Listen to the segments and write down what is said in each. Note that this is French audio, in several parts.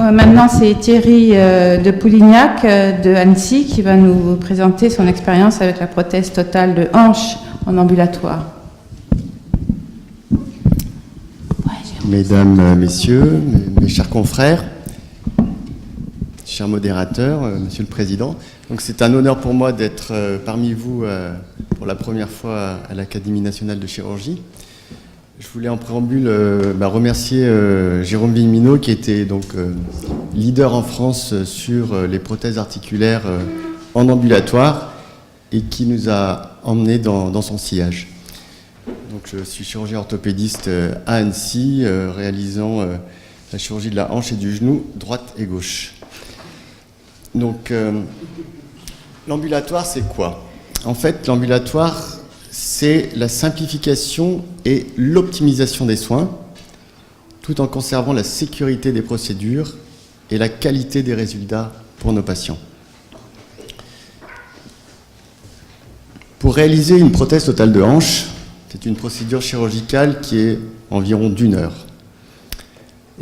Maintenant, c'est Thierry de Poulignac de Annecy qui va nous présenter son expérience avec la prothèse totale de hanche en ambulatoire. Mesdames, Messieurs, mes chers confrères, chers modérateurs, Monsieur le Président, donc c'est un honneur pour moi d'être parmi vous pour la première fois à l'Académie nationale de chirurgie. Je voulais en préambule remercier Jérôme Villeminot qui était donc leader en France sur les prothèses articulaires en ambulatoire et qui nous a emmenés dans son sillage. Donc, je suis chirurgien orthopédiste à Annecy, réalisant la chirurgie de la hanche et du genou, droite et gauche. Donc, l'ambulatoire, c'est quoi? En fait, l'ambulatoire, c'est la simplification et l'optimisation des soins, tout en conservant la sécurité des procédures et la qualité des résultats pour nos patients. Pour réaliser une prothèse totale de hanche, c'est une procédure chirurgicale qui est environ d'1 heure.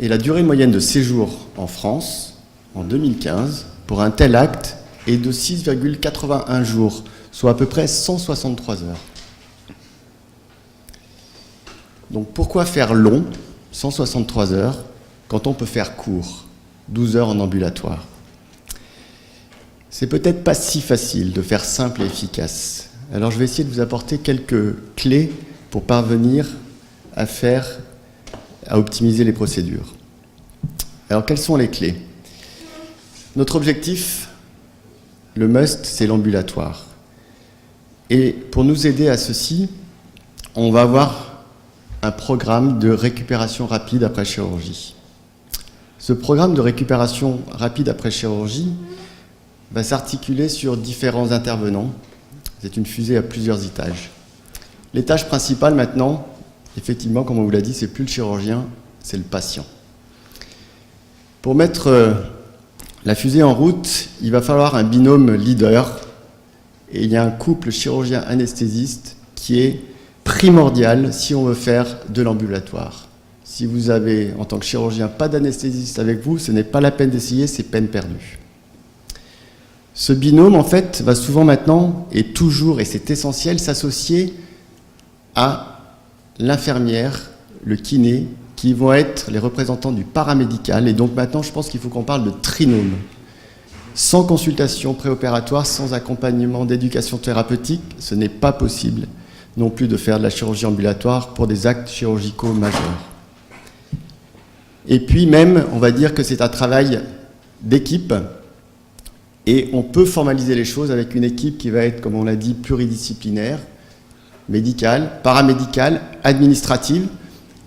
Et la durée moyenne de séjour en France, en 2015, pour un tel acte, est de 6,81 jours, soit à peu près 163 heures. Donc pourquoi faire long, 163 heures, quand on peut faire court, 12 heures en ambulatoire? C'est peut-être pas si facile de faire simple et efficace. Alors je vais essayer de vous apporter quelques clés pour parvenir à optimiser les procédures. Alors quelles sont les clés? Notre objectif, le must, c'est l'ambulatoire. Et pour nous aider à ceci, on va avoir un programme de récupération rapide après chirurgie. Ce programme de récupération rapide après chirurgie va s'articuler sur différents intervenants. C'est une fusée à plusieurs étages. L'étage principal maintenant, effectivement, comme on vous l'a dit, c'est plus le chirurgien, c'est le patient. Pour mettre la fusée en route, il va falloir un binôme leader. Et il y a un couple chirurgien-anesthésiste qui est primordial si on veut faire de l'ambulatoire. Si vous avez, en tant que chirurgien, pas d'anesthésiste avec vous, ce n'est pas la peine d'essayer, c'est peine perdue. Ce binôme, en fait, va souvent maintenant, et toujours, et c'est essentiel, s'associer à l'infirmière, le kiné, qui vont être les représentants du paramédical. Et donc maintenant, je pense qu'il faut qu'on parle de trinôme. Sans consultation préopératoire, sans accompagnement d'éducation thérapeutique, ce n'est pas possible non plus de faire de la chirurgie ambulatoire pour des actes chirurgicaux majeurs. Et puis même, on va dire que c'est un travail d'équipe. Et on peut formaliser les choses avec une équipe qui va être, comme on l'a dit, pluridisciplinaire, médicale, paramédicale, administrative,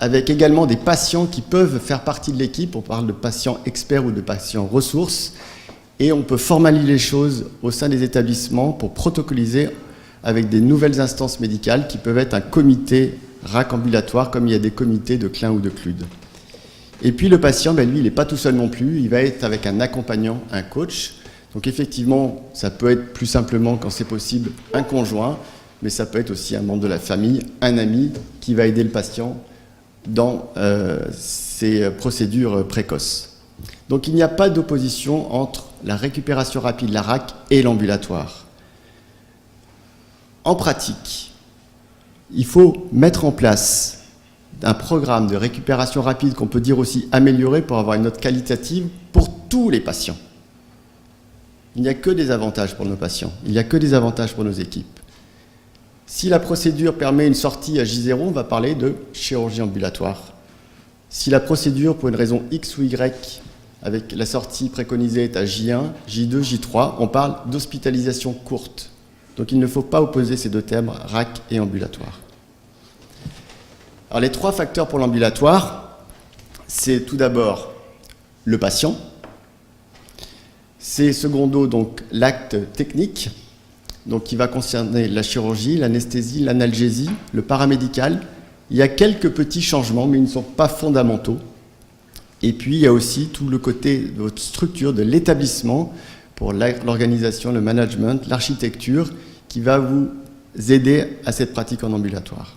avec également des patients qui peuvent faire partie de l'équipe. On parle de patients experts ou de patients ressources. Et on peut formaliser les choses au sein des établissements pour protocoliser avec des nouvelles instances médicales qui peuvent être un comité RAC ambulatoire, comme il y a des comités de Klein ou de Clude. Et puis le patient, lui, il n'est pas tout seul non plus. Il va être avec un accompagnant, un coach. Donc effectivement, ça peut être plus simplement, quand c'est possible, un conjoint, mais ça peut être aussi un membre de la famille, un ami qui va aider le patient dans ces procédures précoces. Donc il n'y a pas d'opposition entre la récupération rapide, la RAC, et l'ambulatoire. En pratique, il faut mettre en place un programme de récupération rapide qu'on peut dire aussi amélioré pour avoir une note qualitative pour tous les patients. Il n'y a que des avantages pour nos patients, il n'y a que des avantages pour nos équipes. Si la procédure permet une sortie à J0, on va parler de chirurgie ambulatoire. Si la procédure, pour une raison X ou Y, avec la sortie préconisée est à J1, J2, J3, on parle d'hospitalisation courte. Donc il ne faut pas opposer ces deux termes, RAC et ambulatoire. Alors les 3 facteurs pour l'ambulatoire, c'est tout d'abord le patient, c'est secondo donc l'acte technique, donc qui va concerner la chirurgie, l'anesthésie, l'analgésie, le paramédical. Il y a quelques petits changements, mais ils ne sont pas fondamentaux. Et puis il y a aussi tout le côté de votre structure, de l'établissement, pour l'organisation, le management, l'architecture, qui va vous aider à cette pratique en ambulatoire.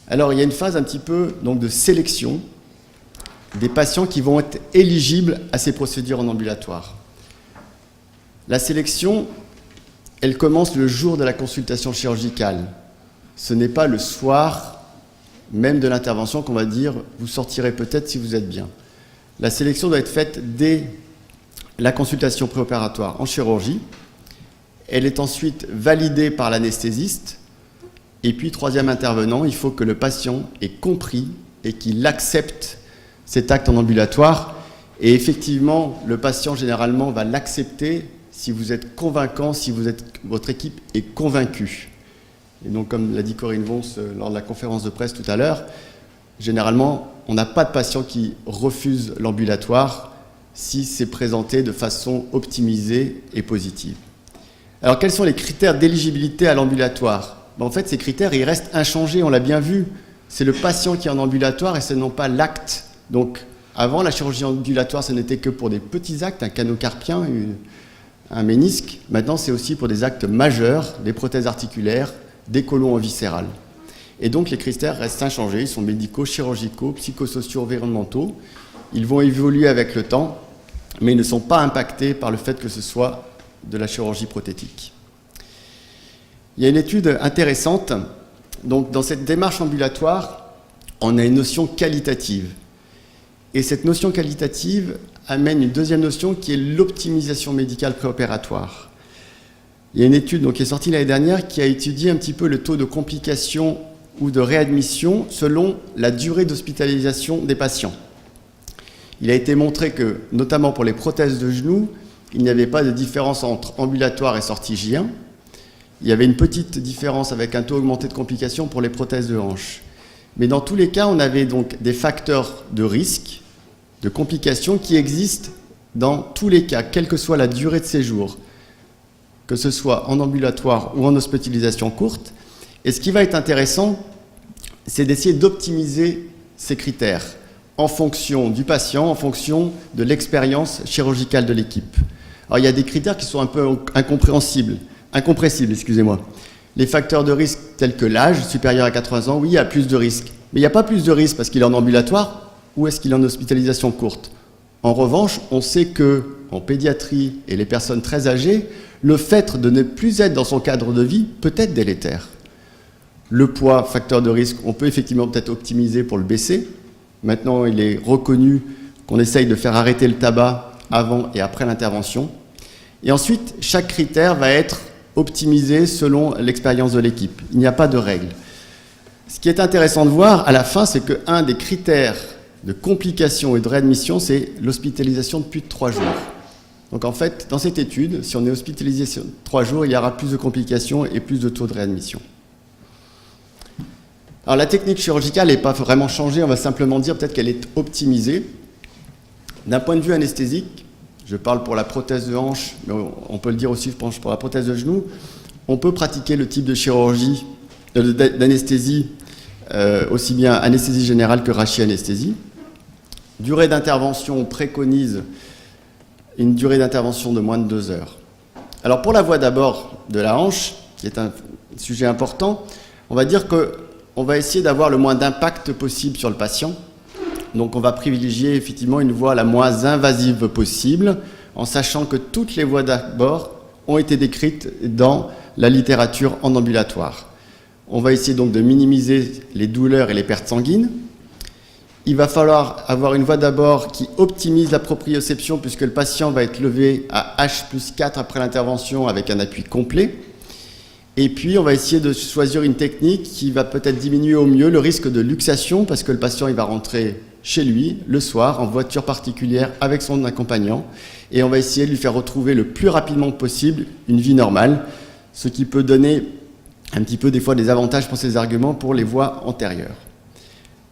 Alors il y a une phase un petit peu donc, de sélection des patients qui vont être éligibles à ces procédures en ambulatoire. La sélection, elle commence le jour de la consultation chirurgicale. Ce n'est pas le soir même de l'intervention qu'on va dire « vous sortirez peut-être si vous êtes bien ». La sélection doit être faite dès la consultation préopératoire en chirurgie. Elle est ensuite validée par l'anesthésiste. Et puis, troisième intervenant, il faut que le patient ait compris et qu'il accepte cet acte en ambulatoire. Et effectivement, le patient, généralement, va l'accepter si vous êtes convaincant, si votre équipe est convaincue. Et donc, comme l'a dit Corinne Wons lors de la conférence de presse tout à l'heure, généralement, on n'a pas de patient qui refuse l'ambulatoire si c'est présenté de façon optimisée et positive. Alors, quels sont les critères d'éligibilité à l'ambulatoire ? En fait, ces critères, ils restent inchangés, on l'a bien vu. C'est le patient qui est en ambulatoire et ce n'est pas l'acte. Donc, avant, la chirurgie ambulatoire, ce n'était que pour des petits actes, un canot carpien, un ménisque. Maintenant, c'est aussi pour des actes majeurs, des prothèses articulaires, des colons viscérales. Et donc, les critères restent inchangés. Ils sont médicaux, chirurgicaux, psychosociaux, environnementaux. Ils vont évoluer avec le temps, mais ils ne sont pas impactés par le fait que ce soit de la chirurgie prothétique. Il y a une étude intéressante. Donc, dans cette démarche ambulatoire, on a une notion qualitative. Et cette notion qualitative amène une deuxième notion qui est l'optimisation médicale préopératoire. Il y a une étude donc, qui est sortie l'année dernière qui a étudié un petit peu le taux de complications ou de réadmission selon la durée d'hospitalisation des patients. Il a été montré que, notamment pour les prothèses de genoux, il n'y avait pas de différence entre ambulatoire et sortie J1. Il y avait une petite différence avec un taux augmenté de complications pour les prothèses de hanche. Mais dans tous les cas, on avait donc des facteurs de risque, de complications qui existent dans tous les cas, quelle que soit la durée de séjour, que ce soit en ambulatoire ou en hospitalisation courte. Et ce qui va être intéressant, c'est d'essayer d'optimiser ces critères en fonction du patient, en fonction de l'expérience chirurgicale de l'équipe. Alors, il y a des critères qui sont un peu incompressibles. Les facteurs de risque tels que l'âge supérieur à 80 ans, oui, il y a plus de risques. Mais il n'y a pas plus de risques parce qu'il est en ambulatoire ou est-ce qu'il est en hospitalisation courte. En revanche, on sait qu'en pédiatrie et les personnes très âgées, le fait de ne plus être dans son cadre de vie peut être délétère. Le poids, facteur de risque, on peut effectivement peut-être optimiser pour le baisser. Maintenant, il est reconnu qu'on essaye de faire arrêter le tabac avant et après l'intervention. Et ensuite, chaque critère va être optimisé selon l'expérience de l'équipe. Il n'y a pas de règle. Ce qui est intéressant de voir à la fin, c'est qu'un des critères de complications et de réadmission, c'est l'hospitalisation de plus de 3 jours. Donc en fait, dans cette étude, si on est hospitalisé sur 3 jours, il y aura plus de complications et plus de taux de réadmission. Alors la technique chirurgicale n'est pas vraiment changée, on va simplement dire peut-être qu'elle est optimisée. D'un point de vue anesthésique, je parle pour la prothèse de hanche, mais on peut le dire aussi, je pense, pour la prothèse de genou, on peut pratiquer le type de chirurgie, d'anesthésie, aussi bien anesthésie générale que rachianesthésie. Durée d'intervention, on préconise une durée d'intervention de moins de 2 heures. Alors pour la voie d'abord de la hanche, qui est un sujet important, on va dire qu'on va essayer d'avoir le moins d'impact possible sur le patient. Donc on va privilégier effectivement une voie la moins invasive possible, en sachant que toutes les voies d'abord ont été décrites dans la littérature en ambulatoire. On va essayer donc de minimiser les douleurs et les pertes sanguines. Il va falloir avoir une voie d'abord qui optimise la proprioception puisque le patient va être levé à H+4 après l'intervention avec un appui complet. Et puis, on va essayer de choisir une technique qui va peut-être diminuer au mieux le risque de luxation parce que le patient il va rentrer chez lui le soir en voiture particulière avec son accompagnant et on va essayer de lui faire retrouver le plus rapidement possible une vie normale, ce qui peut donner un petit peu des fois des avantages pour ces arguments pour les voies antérieures.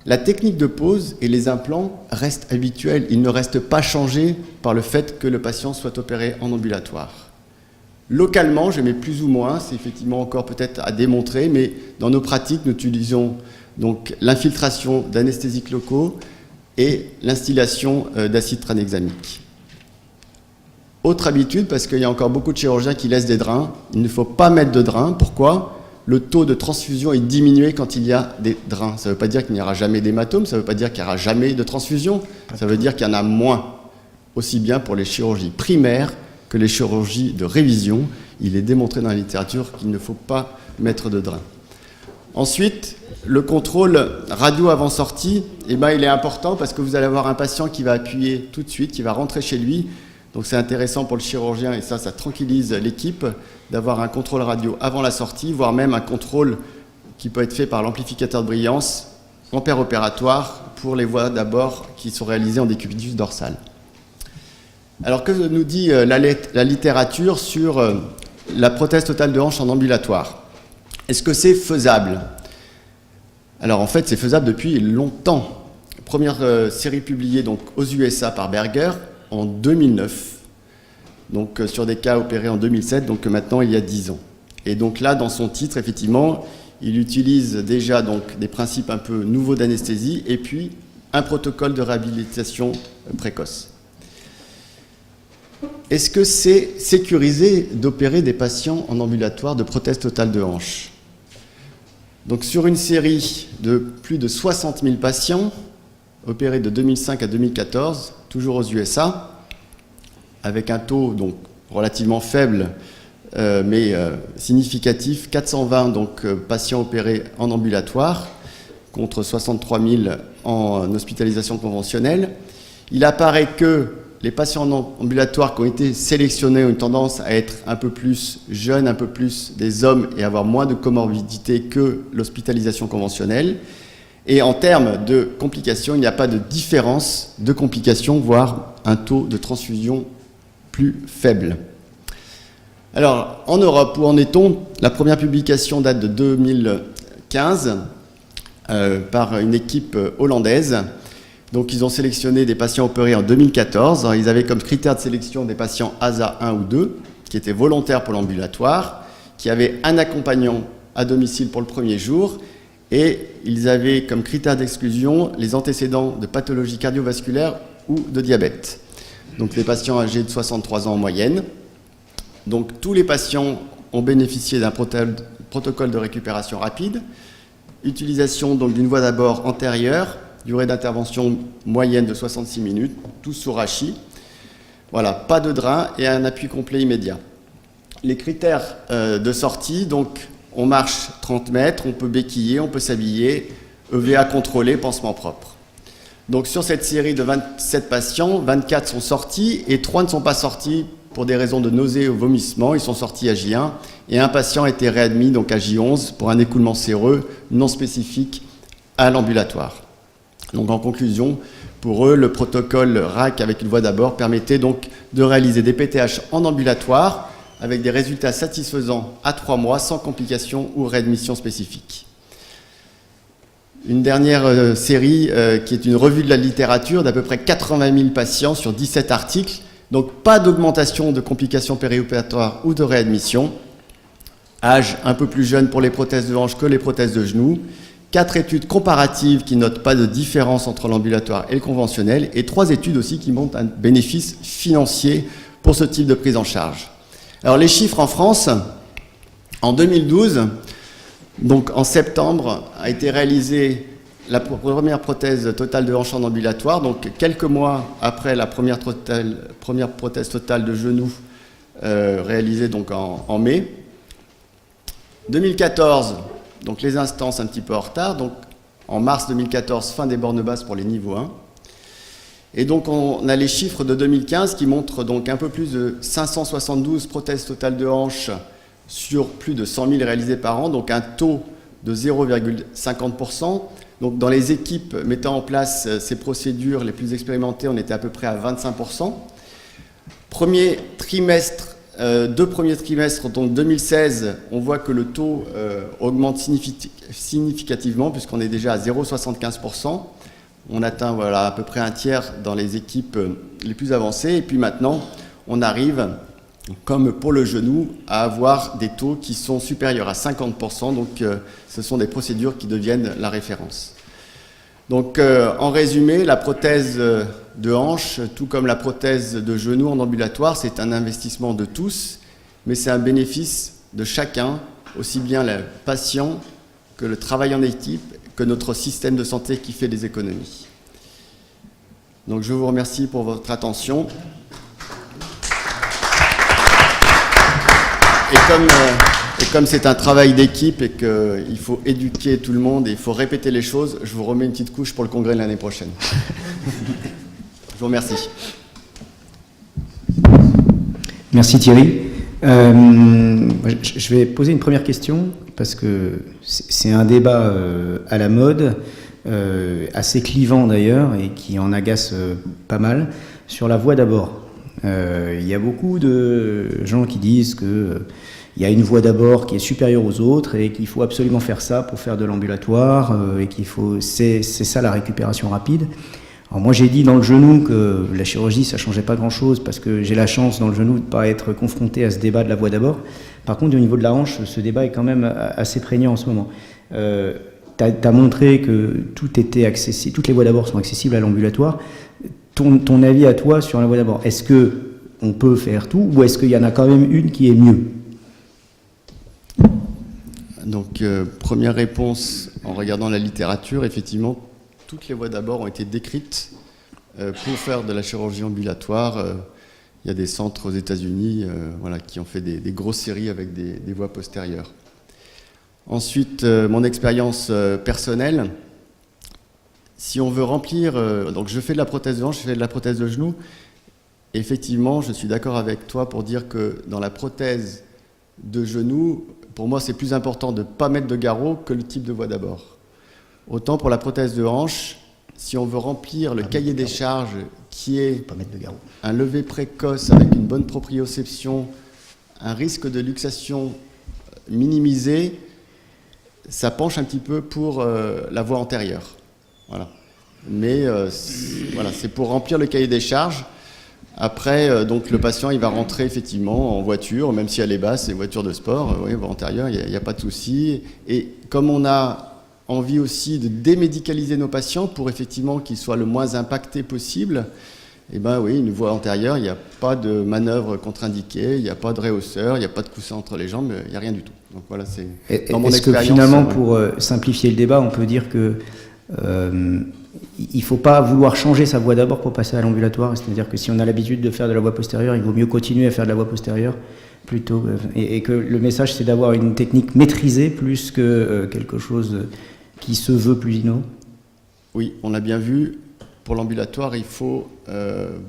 La technique de pose et les implants restent habituels, ils ne restent pas changés par le fait que le patient soit opéré en ambulatoire. Localement, je mets plus ou moins, c'est effectivement encore peut-être à démontrer, mais dans nos pratiques, nous utilisons donc l'infiltration d'anesthésiques locaux et l'instillation d'acide tranexamique. Autre habitude, parce qu'il y a encore beaucoup de chirurgiens qui laissent des drains, il ne faut pas mettre de drains. Pourquoi ? le taux de transfusion est diminué quand il y a des drains. Ça ne veut pas dire qu'il n'y aura jamais d'hématome, ça ne veut pas dire qu'il n'y aura jamais de transfusion, ça veut dire qu'il y en a moins, aussi bien pour les chirurgies primaires que les chirurgies de révision. Il est démontré dans la littérature qu'il ne faut pas mettre de drain. Ensuite, le contrôle radio avant sortie, il est important parce que vous allez avoir un patient qui va appuyer tout de suite, qui va rentrer chez lui. Donc c'est intéressant pour le chirurgien et ça tranquillise l'équipe d'avoir un contrôle radio avant la sortie, voire même un contrôle qui peut être fait par l'amplificateur de brillance en péropératoire pour les voies d'abord qui sont réalisées en décubitus dorsal. Alors que nous dit la littérature sur la prothèse totale de hanche en ambulatoire? Est-ce que c'est faisable? Alors en fait c'est faisable depuis longtemps. Première série publiée donc, aux USA par Berger en 2009, donc sur des cas opérés en 2007, donc maintenant il y a 10 ans. Et donc là, dans son titre, effectivement, il utilise déjà donc, des principes un peu nouveaux d'anesthésie et puis un protocole de réhabilitation précoce. Est-ce que c'est sécurisé d'opérer des patients en ambulatoire de prothèse totale de hanche? Donc sur une série de plus de 60 000 patients, opérés de 2005 à 2014, toujours aux USA, avec un taux donc, relativement faible, mais significatif, 420 donc, patients opérés en ambulatoire, contre 63 000 en hospitalisation conventionnelle. Il apparaît que les patients en ambulatoire qui ont été sélectionnés ont une tendance à être un peu plus jeunes, un peu plus des hommes et avoir moins de comorbidité que l'hospitalisation conventionnelle. Et en termes de complications, il n'y a pas de différence de complications, voire un taux de transfusion plus faible. Alors, en Europe, où en est-on? La première publication date de 2015 par une équipe hollandaise. Donc, ils ont sélectionné des patients opérés en 2014. Alors, ils avaient comme critère de sélection des patients ASA 1 ou 2, qui étaient volontaires pour l'ambulatoire, qui avaient un accompagnant à domicile pour le premier jour, et ils avaient comme critère d'exclusion les antécédents de pathologie cardiovasculaire ou de diabète. Donc les patients âgés de 63 ans en moyenne. Donc tous les patients ont bénéficié d'un protocole de récupération rapide, utilisation donc d'une voie d'abord antérieure, durée d'intervention moyenne de 66 minutes, tous sous rachis. Voilà, pas de drain et un appui complet immédiat. Les critères de sortie, donc on marche 30 mètres, on peut béquiller, on peut s'habiller, EVA contrôlé, pansement propre. Donc sur cette série de 27 patients, 24 sont sortis et 3 ne sont pas sortis pour des raisons de nausée ou vomissement. Ils sont sortis à J1 et un patient a été réadmis donc à J11 pour un écoulement séreux non spécifique à l'ambulatoire. Donc en conclusion, pour eux, le protocole RAC avec une voie d'abord permettait donc de réaliser des PTH en ambulatoire avec des résultats satisfaisants à 3 mois sans complications ou réadmission spécifique. Une dernière série qui est une revue de la littérature d'à peu près 80 000 patients sur 17 articles. Donc pas d'augmentation de complications périopératoires ou de réadmission. Âge un peu plus jeune pour les prothèses de hanche que les prothèses de genoux. 4 études comparatives qui notent pas de différence entre l'ambulatoire et le conventionnel. Et 3 études aussi qui montrent un bénéfice financier pour ce type de prise en charge. Alors les chiffres en France, en 2012, donc en septembre, a été réalisée la première prothèse totale de hanche en ambulatoire, donc quelques mois après la première prothèse totale de genou réalisée donc en mai. 2014, donc les instances un petit peu en retard, donc en mars 2014, fin des bornes basses pour les niveaux 1. Et donc on a les chiffres de 2015 qui montrent donc un peu plus de 572 prothèses totales de hanche sur plus de 100 000 réalisées par an, donc un taux de 0,50%. Donc dans les équipes mettant en place ces procédures les plus expérimentées, on était à peu près à 25%. Premier trimestre, 2 premiers trimestres, donc 2016, on voit que le taux augmente significativement puisqu'on est déjà à 0,75%. On atteint voilà, à peu près un tiers dans les équipes les plus avancées. Et puis maintenant, on arrive, comme pour le genou, à avoir des taux qui sont supérieurs à 50%. Donc, ce sont des procédures qui deviennent la référence. Donc, en résumé, la prothèse de hanche, tout comme la prothèse de genou en ambulatoire, c'est un investissement de tous, mais c'est un bénéfice de chacun aussi bien le patient que le travail en équipe, que notre système de santé qui fait des économies. Donc je vous remercie pour votre attention. Et comme c'est un travail d'équipe et qu'il faut éduquer tout le monde et il faut répéter les choses, je vous remets une petite couche pour le congrès de l'année prochaine. Je vous remercie. Merci Thierry. Je vais poser une première question parce que c'est un débat à la mode, assez clivant d'ailleurs et qui en agace pas mal, sur la voie d'abord. Il y a beaucoup de gens qui disent qu'il y a une voie d'abord qui est supérieure aux autres et qu'il faut absolument faire ça pour faire de l'ambulatoire et c'est ça la récupération rapide. Alors moi j'ai dit dans le genou que la chirurgie ça changeait pas grand chose parce que j'ai la chance dans le genou de ne pas être confronté à ce débat de la voie d'abord. Par contre au niveau de la hanche ce débat est quand même assez prégnant en ce moment. T'as montré que tout était accessible, toutes les voies d'abord sont accessibles à l'ambulatoire. Ton avis à toi sur la voie d'abord, est-ce qu'on peut faire tout ou est-ce qu'il y en a quand même une qui est mieux? Donc première réponse en regardant la littérature, effectivement toutes les voies d'abord ont été décrites pour faire de la chirurgie ambulatoire. Il y a des centres aux États-Unis qui ont fait des grosses séries avec des voies postérieures. Ensuite, mon expérience personnelle, si on veut remplir... donc je fais de la prothèse de hanche, je fais de la prothèse de genou. Effectivement, je suis d'accord avec toi pour dire que dans la prothèse de genou, pour moi c'est plus important de ne pas mettre de garrot que le type de voie d'abord. Autant pour la prothèse de hanche, si on veut remplir le cahier des charges qui est un lever précoce avec une bonne proprioception, un risque de luxation minimisé, ça penche un petit peu pour la voie antérieure. Voilà. Mais c'est pour remplir le cahier des charges. Après, donc le patient il va rentrer effectivement en voiture, même si elle est basse, c'est une voiture de sport, voie antérieure, il n'y a pas de souci. Et comme on a envie aussi de démédicaliser nos patients pour effectivement qu'ils soient le moins impactés possible, et une voie antérieure, il n'y a pas de manœuvre contre-indiquée, il n'y a pas de rehausseur, il n'y a pas de coussin entre les jambes, il n'y a rien du tout. Donc voilà, c'est dans mon expérience. Est-ce que finalement, pour simplifier le débat, on peut dire que il ne faut pas vouloir changer sa voie d'abord pour passer à l'ambulatoire, c'est-à-dire que si on a l'habitude de faire de la voie postérieure, il vaut mieux continuer à faire de la voie postérieure plutôt, et que le message c'est d'avoir une technique maîtrisée plus que quelque chose qui se veut plus innovant. Oui, on l'a bien vu, pour l'ambulatoire il faut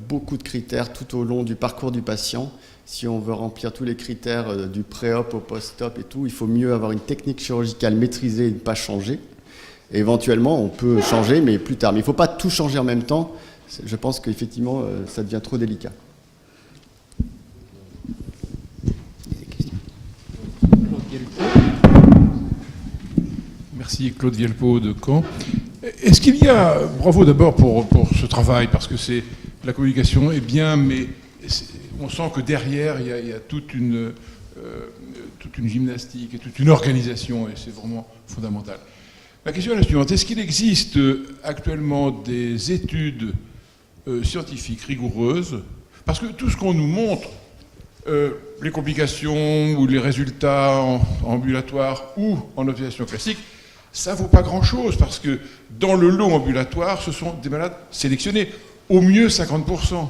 beaucoup de critères tout au long du parcours du patient. Si on veut remplir tous les critères du pré-op au post-op et tout, il faut mieux avoir une technique chirurgicale maîtrisée et ne pas changer. Et éventuellement, on peut changer, mais plus tard. Mais il ne faut pas tout changer en même temps. Je pense qu'effectivement, ça devient trop délicat. Merci Claude Vielpeau de Caen. Est-ce qu'il y a, bravo d'abord pour ce travail, parce que la communication est bien, mais on sent que derrière, il y a toute une gymnastique et toute une organisation, et c'est vraiment fondamental. La question est la suivante. Est-ce qu'il existe actuellement des études scientifiques rigoureuses? Parce que tout ce qu'on nous montre, les complications ou les résultats en ambulatoire ou en observation classique, ça ne vaut pas grand-chose, parce que dans le lot ambulatoire, ce sont des malades sélectionnés, au mieux 50%.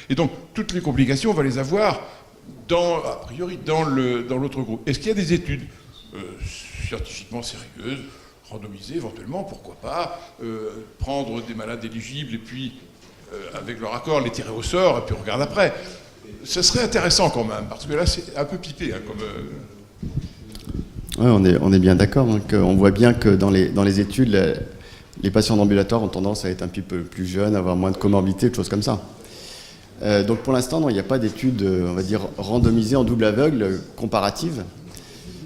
Et donc, toutes les complications, on va les avoir, a priori, dans l'autre groupe. Est-ce qu'il y a des études scientifiquement sérieuses, randomisées éventuellement, pourquoi pas, prendre des malades éligibles et puis, avec leur accord, les tirer au sort et puis on regarde après. Ce serait intéressant quand même, parce que là, c'est un peu pipé, comme... Oui, on est bien d'accord. Donc, on voit bien que dans les études, les patients ambulatoires ont tendance à être un petit peu plus jeunes, avoir moins de comorbidité, des choses comme ça. Donc pour l'instant, non, il n'y a pas d'études, on va dire, randomisées en double aveugle, comparatives.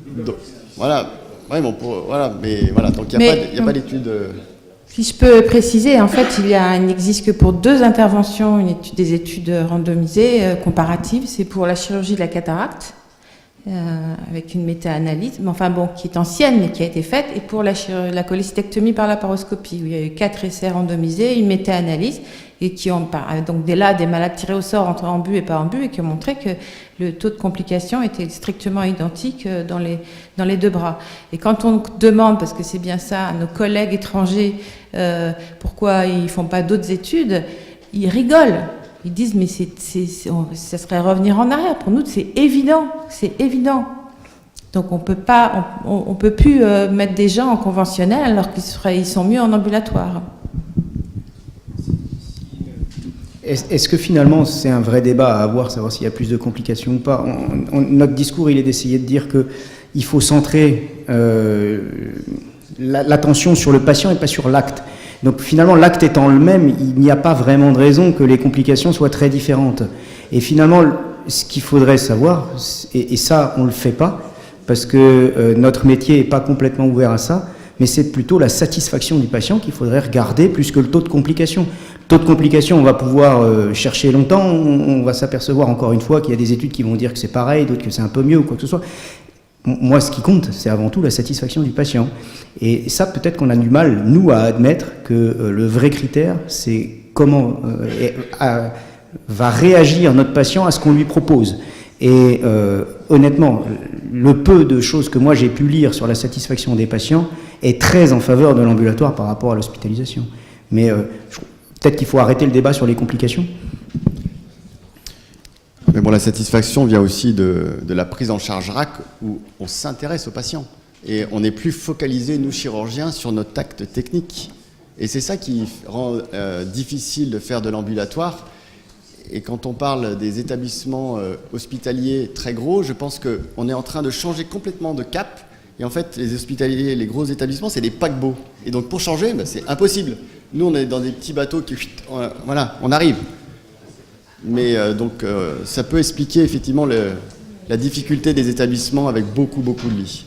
Donc, voilà. Ouais, bon, mais voilà, donc il n'y a pas d'études... Si je peux préciser, en fait, il n'existe que pour 2 interventions des études randomisées comparatives. C'est pour la chirurgie de la cataracte avec une méta-analyse, mais enfin bon, qui est ancienne, mais qui a été faite, et pour la cholécystectomie par laparoscopie, où il y a eu 4 essais randomisés, une méta-analyse, et qui ont donc des malades tirés au sort entre en but et pas en but, et qui ont montré que le taux de complications était strictement identique dans les 2 bras. Et quand on demande, parce que c'est bien ça, à nos collègues étrangers, pourquoi ils font pas d'autres études, ils rigolent. Ils disent, mais ça serait revenir en arrière. Pour nous, c'est évident. Donc on peut plus mettre des gens en conventionnel alors qu'ils sont mieux en ambulatoire. Est-ce que finalement c'est un vrai débat à avoir, savoir s'il y a plus de complications ou pas? Notre discours, il est d'essayer de dire qu'il faut centrer l'attention sur le patient et pas sur l'acte. Donc finalement, l'acte étant le même, il n'y a pas vraiment de raison que les complications soient très différentes. Et finalement, ce qu'il faudrait savoir, et ça on ne le fait pas, parce que notre métier n'est pas complètement ouvert à ça, mais c'est plutôt la satisfaction du patient qu'il faudrait regarder plus que le taux de complications. Le taux de complications, on va pouvoir chercher longtemps, on va s'apercevoir encore une fois qu'il y a des études qui vont dire que c'est pareil, d'autres que c'est un peu mieux ou quoi que ce soit. Moi, ce qui compte, c'est avant tout la satisfaction du patient. Et ça, peut-être qu'on a du mal, nous, à admettre que le vrai critère, c'est comment va réagir notre patient à ce qu'on lui propose. Et honnêtement, le peu de choses que moi j'ai pu lire sur la satisfaction des patients est très en faveur de l'ambulatoire par rapport à l'hospitalisation. Mais peut-être qu'il faut arrêter le débat sur les complications. Mais bon, la satisfaction vient aussi de la prise en charge RAC où on s'intéresse aux patients. Et on n'est plus focalisé, nous chirurgiens, sur notre acte technique. Et c'est ça qui rend difficile de faire de l'ambulatoire. Et quand on parle des établissements hospitaliers très gros, je pense qu'on est en train de changer complètement de cap. Et en fait, les hospitaliers, les gros établissements, c'est des paquebots. Et donc pour changer, c'est impossible. Nous, on est dans des petits bateaux qui... Voilà, on arrive. Mais donc ça peut expliquer effectivement la difficulté des établissements avec beaucoup de lits.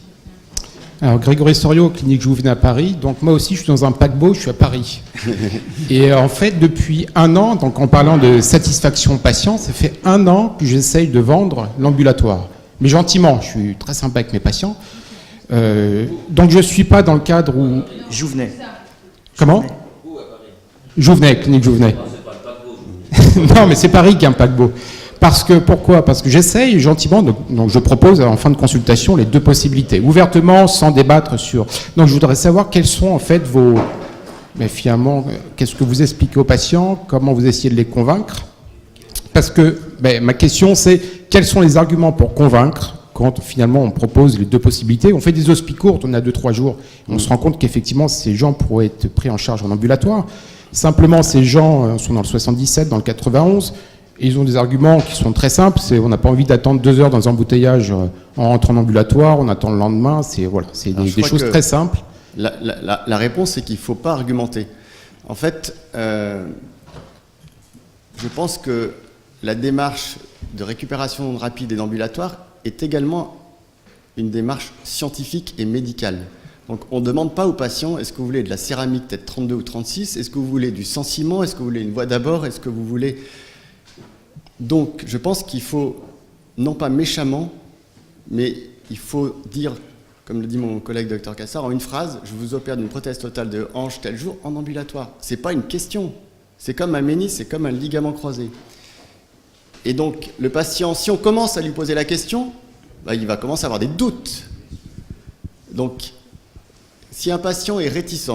Alors Grégory Sorio, clinique Jouvenet à Paris. Donc moi aussi je suis dans un paquebot, je suis à Paris. Et en fait depuis 1 an, donc en parlant de satisfaction patient, ça fait 1 an que j'essaye de vendre l'ambulatoire. Mais gentiment, je suis très sympa avec mes patients. Donc je ne suis pas dans le cadre où... Jouvenet. Comment ? Jouvenet, clinique Jouvenet. Non, mais c'est Paris qui est un paquebot. Pourquoi ? Parce que j'essaye gentiment, donc je propose en fin de consultation les 2 possibilités, ouvertement, sans débattre sur... Donc je voudrais savoir quels sont en fait mais finalement, qu'est-ce que vous expliquez aux patients, comment vous essayez de les convaincre ? Parce que ma question c'est, quels sont les arguments pour convaincre quand finalement on propose les 2 possibilités ? On fait des hospices courtes, on a 2-3 jours, on se rend compte qu'effectivement ces gens pourraient être pris en charge en ambulatoire. Simplement, ces gens sont dans le 77, dans le 91, et ils ont des arguments qui sont très simples. On n'a pas envie d'attendre 2 heures dans un embouteillage en rentrant en ambulatoire, on attend le lendemain. C'est des choses très simples. La réponse, c'est qu'il ne faut pas argumenter. En fait, je pense que la démarche de récupération rapide et d'ambulatoire est également une démarche scientifique et médicale. Donc on ne demande pas aux patients, est-ce que vous voulez de la céramique peut-être 32 ou 36, est-ce que vous voulez du sans-ciment, est-ce que vous voulez une voie d'abord, est-ce que vous voulez... Donc je pense qu'il faut, non pas méchamment, mais il faut dire, comme le dit mon collègue Dr Cassard, en une phrase, je vous opère d'une prothèse totale de hanche tel jour en ambulatoire. Ce n'est pas une question, c'est comme un ménis, c'est comme un ligament croisé. Et donc le patient, si on commence à lui poser la question, il va commencer à avoir des doutes. Donc... Si un patient est réticent,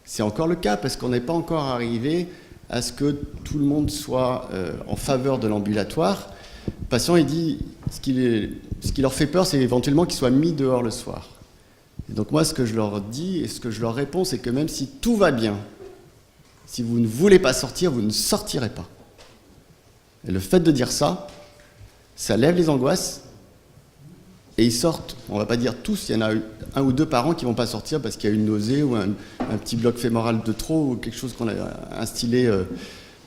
c'est encore le cas parce qu'on n'est pas encore arrivé à ce que tout le monde soit en faveur de l'ambulatoire. Le patient, il dit, ce qui leur fait peur, c'est éventuellement qu'ils soient mis dehors le soir. Et donc moi, ce que je leur dis et ce que je leur réponds, c'est que même si tout va bien, si vous ne voulez pas sortir, vous ne sortirez pas. Et le fait de dire ça, ça lève les angoisses. Et ils sortent, on ne va pas dire tous, il y en a 1 ou 2 par an qui ne vont pas sortir parce qu'il y a une nausée ou un petit bloc fémoral de trop ou quelque chose qu'on a instillé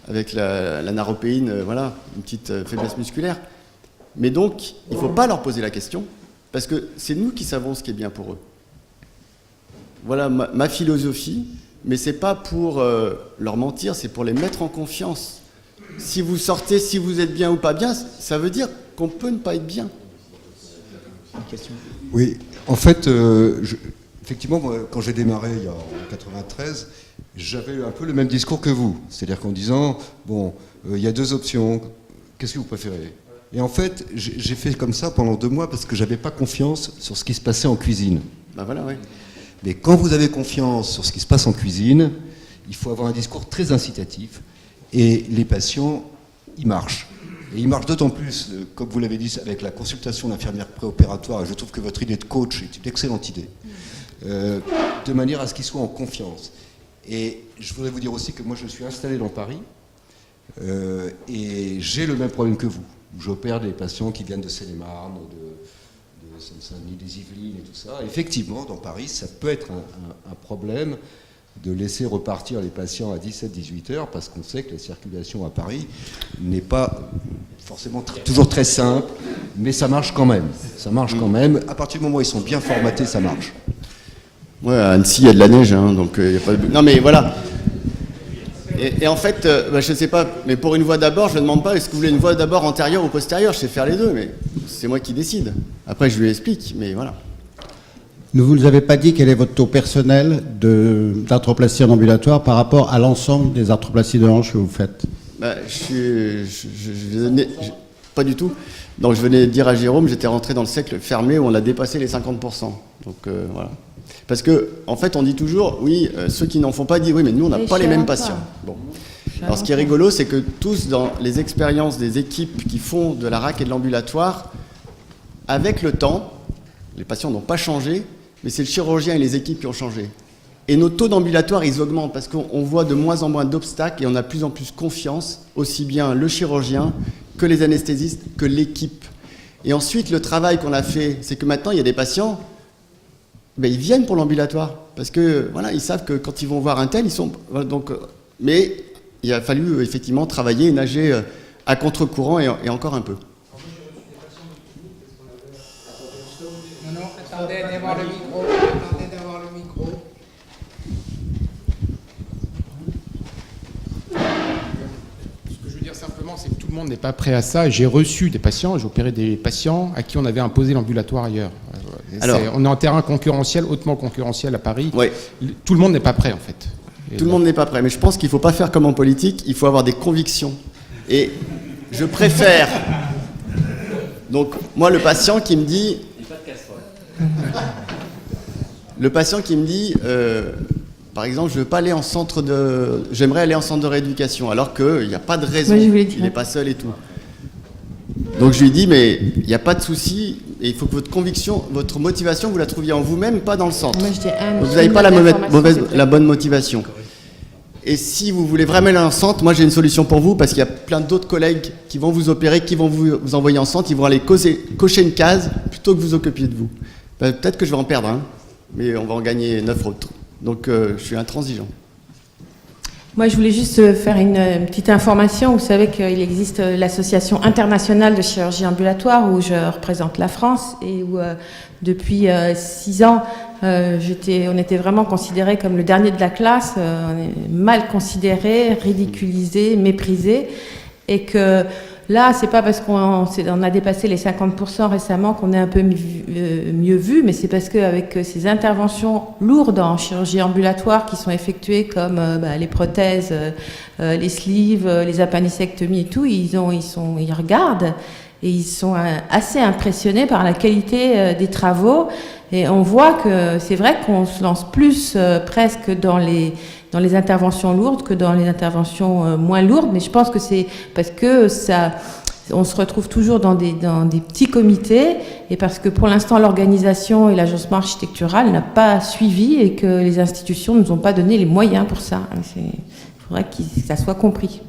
avec la naropéine, voilà, une petite faiblesse musculaire. Mais donc, il ne faut pas leur poser la question parce que c'est nous qui savons ce qui est bien pour eux. Voilà ma philosophie, mais ce n'est pas pour leur mentir, c'est pour les mettre en confiance. Si vous sortez, si vous êtes bien ou pas bien, ça veut dire qu'on peut ne pas être bien. question. Oui, en fait, effectivement, moi, quand j'ai démarré en 93, j'avais un peu le même discours que vous. C'est-à-dire qu'en disant, bon, il y a deux options, qu'est-ce que vous préférez? Et en fait, j'ai fait comme ça pendant 2 mois parce que j'avais pas confiance sur ce qui se passait en cuisine. Ben voilà, oui. Mais quand vous avez confiance sur ce qui se passe en cuisine, il faut avoir un discours très incitatif. Et les patients, ils marchent. Et ils marchent d'autant plus, comme vous l'avez dit, avec la consultation d'infirmière préopératoire. Et je trouve que votre idée de coach est une excellente idée. De manière à ce qu'ils soient en confiance. Et je voudrais vous dire aussi que moi, je suis installé dans Paris. Et j'ai le même problème que vous. J'opère des patients qui viennent de Seine-et-Marne, de Seine-Saint-Denis, des Yvelines et tout ça. Effectivement, dans Paris, ça peut être un problème de laisser repartir les patients à 17-18 heures parce qu'on sait que la circulation à Paris n'est pas forcément toujours très simple, mais ça marche quand même. Ça marche quand même. À partir du moment où ils sont bien formatés, ça marche. Ouais, à Annecy, il y a de la neige, hein, donc il n'y a pas de... Non, mais voilà. Et en fait, je ne sais pas, mais pour une voie d'abord, je ne demande pas est-ce que vous voulez une voie d'abord antérieure ou postérieure, je sais faire les deux, mais c'est moi qui décide. Après, je lui explique, mais voilà. Ne vous avez pas dit quel est votre taux personnel d'arthroplastie en ambulatoire par rapport à l'ensemble des arthroplaties de hanche que vous faites? Pas du tout. Donc je venais de dire à Jérôme, j'étais rentré dans le cercle fermé où on a dépassé les 50%. Donc voilà. Parce que, en fait, on dit toujours, oui, ceux qui n'en font pas disent, oui, mais nous, on n'a pas les mêmes patients. Bon. Alors, ce qui est rigolo, c'est que tous, dans les expériences des équipes qui font de la RAC et de l'ambulatoire, avec le temps, les patients n'ont pas changé, mais c'est le chirurgien et les équipes qui ont changé. Et nos taux d'ambulatoire, ils augmentent parce qu'on voit de moins en moins d'obstacles et on a de plus en plus confiance, aussi bien le chirurgien que les anesthésistes, que l'équipe. Et ensuite, le travail qu'on a fait, c'est que maintenant, il y a des patients... ils viennent pour l'ambulatoire parce que voilà, ils savent que quand ils vont voir un tel, ils sont donc. Mais il a fallu effectivement travailler et nager à contre-courant et encore un peu. Non, attendez d'avoir le micro. Attendez d'avoir le micro. Ce que je veux dire simplement, c'est que tout le monde n'est pas prêt à ça. J'ai reçu des patients, j'ai opéré des patients à qui on avait imposé l'ambulatoire ailleurs. Alors, on est en terrain concurrentiel, hautement concurrentiel à Paris. Oui. Tout le monde n'est pas prêt, en fait. Tout le monde n'est pas prêt, mais je pense qu'il ne faut pas faire comme en politique, il faut avoir des convictions. Et je préfère... Donc, moi, le patient qui me dit... Le patient qui me dit, par exemple, je veux pas aller en centre de... J'aimerais aller en centre de rééducation, alors qu'il n'y a pas de raison, il n'est pas seul et tout. Donc je lui dis, mais il n'y a pas de souci, et il faut que votre conviction, votre motivation, vous la trouviez en vous-même, pas dans le centre. Moi, je dis, donc vous n'avez pas la bonne motivation. Et si vous voulez vraiment aller en centre, moi j'ai une solution pour vous, parce qu'il y a plein d'autres collègues qui vont vous opérer, qui vont vous envoyer en centre, ils vont aller cocher une case, plutôt que vous occupiez de vous. Peut-être que je vais en perdre un, mais on va en gagner 9 autres. Donc je suis intransigeant. Moi, je voulais juste faire une petite information. Vous savez qu'il existe l'Association internationale de chirurgie ambulatoire où je représente la France et où depuis 6 ans, on était vraiment considérés comme le dernier de la classe, on est mal considérés, ridiculisés, méprisés, et que là, c'est pas parce qu'on a dépassé les 50% récemment qu'on est un peu mieux vu, mais c'est parce qu'avec ces interventions lourdes en chirurgie ambulatoire qui sont effectuées comme les prothèses, les sleeves, les appendicectomies et tout, ils regardent et ils sont assez impressionnés par la qualité des travaux. Et on voit que c'est vrai qu'on se lance plus presque dans les interventions lourdes que dans les interventions moins lourdes, mais je pense que c'est parce que on se retrouve toujours dans des petits comités et parce que pour l'instant l'organisation et l'agencement architectural n'a pas suivi et que les institutions ne nous ont pas donné les moyens pour ça. Il faudrait que ça soit compris.